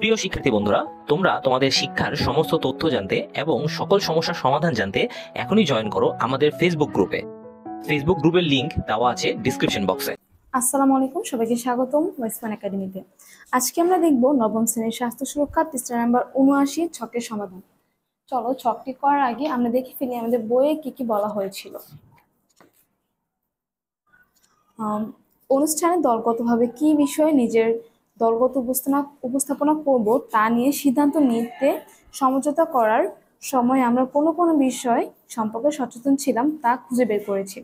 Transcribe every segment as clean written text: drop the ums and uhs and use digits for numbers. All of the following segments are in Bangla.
প্রিয় শিক্ষার্থী বন্ধুরা, তোমরা তোমাদের শিক্ষার সমস্ত তথ্য জানতে এবং সকল সমস্যার সমাধান জানতে এখনই জয়েন করো আমাদের ফেসবুক গ্রুপে। ফেসবুক গ্রুপের লিংক দেওয়া আছে ডিসক্রিপশন বক্সে। আসসালামু আলাইকুম, সবাইকে স্বাগতম ওয়েস্টম্যান একাডেমিতে। আজকে আমরা দেখব নবম শ্রেণীর স্বাস্থ্য সুরক্ষা পৃষ্ঠা নাম্বার ৭৯ ছকের সমাধান। চলো ছকটি করার আগে আমরা দেখে ফেলি আমাদের বইয়ে কি কি বলা হয়েছিল। অনুষ্ঠানে দলগতভাবে কি বিষয়ে নিজের দলগত উপস্থাপনা করব তা নিয়ে সিদ্ধান্ত নিতে সমঝোতা করার সময় আমরা কোনো কোনো বিষয় সম্পর্কে সচেতন ছিলাম তা খুঁজে বের করেছি।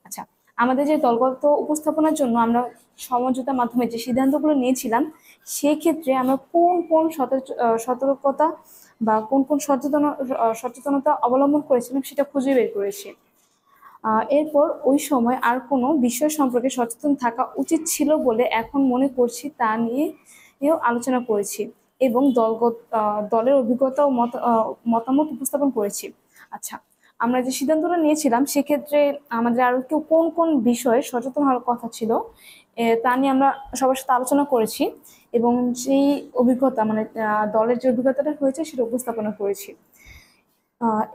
আচ্ছা, আমাদের যে দলগত উপস্থাপনার জন্য আমরা সমঝোতার মাধ্যমে যে সিদ্ধান্তগুলো নিয়েছিলাম, সেক্ষেত্রে আমরা কোন কোন সতর্কতা বা কোন কোন সচেতনতা অবলম্বন করেছিলাম সেটা খুঁজে বের করেছি। এরপর ওই সময় আর কোনো বিষয় সম্পর্কে সচেতন থাকা উচিত ছিল বলে এখন মনে করছি তা নিয়েও আলোচনা করেছি এবং দলের অভিজ্ঞতা ও মতামত উপস্থাপন করেছি। আচ্ছা, আমরা যে সিদ্ধান্তটা নিয়েছিলাম সেক্ষেত্রে আমাদের আরো কেউ কোন কোন বিষয়ে সচেতন হওয়ার কথা ছিল তা নিয়ে আমরা সবার সাথে আলোচনা করেছি এবং সেই অভিজ্ঞতা মানে দলের যে অভিজ্ঞতাটা হয়েছে সেটা উপস্থাপনা করেছি।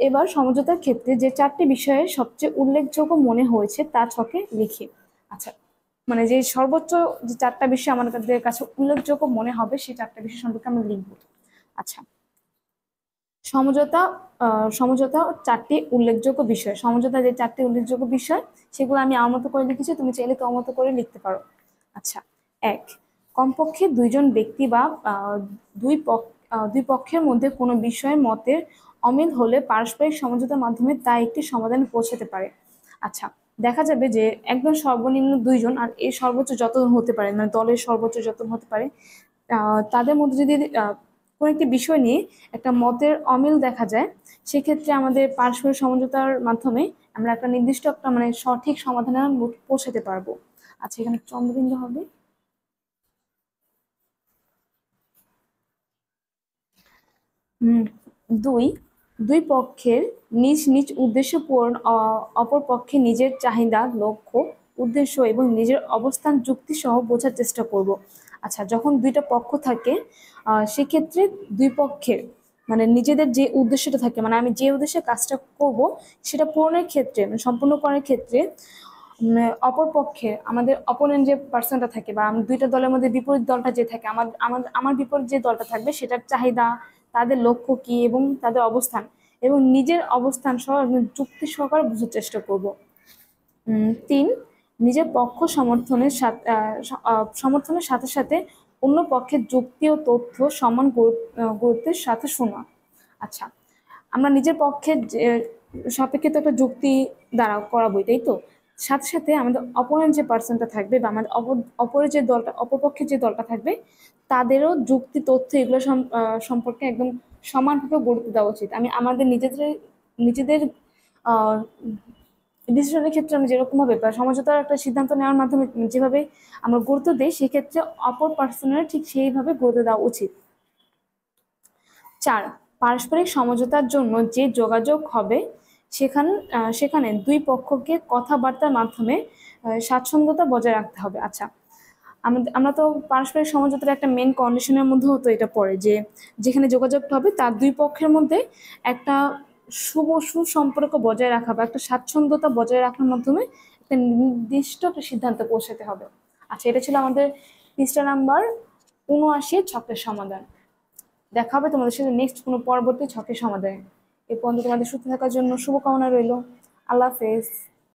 এবার সমঝোতার ক্ষেত্রে যে চারটি বিষয়ে সবচেয়ে উল্লেখযোগ্য মনে হয়েছে তা ছকে লিখি। আচ্ছা, মানে যে সর্বোচ্চ যে চারটা বিষয় আমাদের কাছে উল্লেখযোগ্য মনে হবে সেই চারটা বিষয় সম্পর্কে আমরা লিখব। আচ্ছা, সমঝোতা সমঝোতা চারটি উল্লেখযোগ্য বিষয়, সমঝোতা যে চারটি উল্লেখযোগ্য বিষয় সেগুলো আমি আমার মতো করে লিখেছি, তুমি চাইলে তোমার মতো করে লিখতে পারো। আচ্ছা, ১, কমপক্ষে দুইজন ব্যক্তি বা দুই পক্ষের মধ্যে কোনো বিষয়ে মতের অমিল হলে পারস্পরিক সমঝোতার মাধ্যমে তা একটি সমাধানে পৌঁছাতে পারে। আচ্ছা, দেখা যাবে যে একদম সর্বনিম্ন দুইজন আর এর সর্বোচ্চ যতজন হতে পারে, মানে দলের সর্বোচ্চ যতজন হতে পারে, তাদের মধ্যে যদি কোনো একটি বিষয় নিয়ে একটা মতের অমিল দেখা যায়, সেক্ষেত্রে আমাদের পারস্পরিক সমঝোতার মাধ্যমে আমরা একটা নির্দিষ্ট একটা মানে সঠিক সমাধানে পৌঁছাতে পারবো। আচ্ছা, এখানে চন্দ্রবিন্দু হবে। ২, দুই পক্ষের নিজ নিজ উদ্দেশ্য পূরণ, অপর পক্ষে নিজের চাহিদা, লক্ষ্য, উদ্দেশ্য এবং নিজের অবস্থান যুক্তি সহ বোঝার চেষ্টা করব। আচ্ছা, যখন দুইটা পক্ষ থাকে সেক্ষেত্রে দুই পক্ষের মানে নিজেদের যে উদ্দেশ্যটা থাকে, মানে আমি যে উদ্দেশ্যে কাজটা করব সেটা পূরণের ক্ষেত্রে মানে সম্পূর্ণ করার ক্ষেত্রে অপর পক্ষে আমাদের অপোনেন্ট যে পার্সনটা থাকে বা দুইটা দলের মধ্যে বিপরীত দলটা যে থাকে, আমার আমার আমার বিপরীত যে দলটা থাকবে সেটার চাহিদা, তাদের লক্ষ্য কি এবং তাদের অবস্থান এবং নিজের অবস্থান সহ যুক্তি সহকারে বোঝার চেষ্টা করব। ৩, নিজের পক্ষ সমর্থনের সাথে সাথে অন্য পক্ষের যুক্তি ও তথ্য সমান গুরুত্বের সাথে শোনা। আচ্ছা, আমরা নিজের পক্ষের সাপেক্ষে তো একটা যুক্তি দ্বারা করাবোই, তাই তো? সাথে সাথে আমাদের অপোনেন্ট যে পার্সনটা থাকবে বা আমাদের অপরের যে দলটা, অপরপক্ষের যে দলটা থাকবে, তাদেরও যুক্তি তথ্য এগুলো সম্পর্কে একদম সমানভাবে গুরুত্ব দেওয়া উচিত। আমি আমাদের নিজেদের ডিসিশনের ক্ষেত্রে আমি যেরকম ভাবে বা সমঝোতার একটা সিদ্ধান্ত নেওয়ার মাধ্যমে যেভাবে আমরা গুরুত্ব দিই, সেক্ষেত্রে অপর পার্সনের ঠিক সেইভাবে গুরুত্ব দেওয়া উচিত। ৪, পারস্পরিক সমঝোতার জন্য যে যোগাযোগ হবে সেখানে দুই পক্ষকে কথাবার্তার মাধ্যমে স্বাচ্ছন্দ্যতা বজায় রাখতে হবে। আচ্ছা, আমরা তো পারস্পরিক সমঝোতার একটা মেন কন্ডিশনের মধ্যে হতো এটা পড়ে যে যেখানে যোগাযোগটা হবে তার দুই পক্ষের মধ্যে একটা সুসম্পর্ক বজায় রাখা বা একটা স্বাচ্ছন্দ্যতা বজায় রাখার মাধ্যমে একটা নির্দিষ্ট একটা সিদ্ধান্তে পৌঁছাতে হবে। আচ্ছা, এটা ছিল আমাদের পৃষ্ঠা নাম্বার ৭৯ ছকের সমাধান। দেখা হবে তোমাদের সাথে নেক্সট কোনো পরবর্তী ছকের সমাধানে। এ পর্যন্ত তোমাদের সুস্থ থাকার জন্য শুভকামনা রইল। আল্লাহ হাফেজ।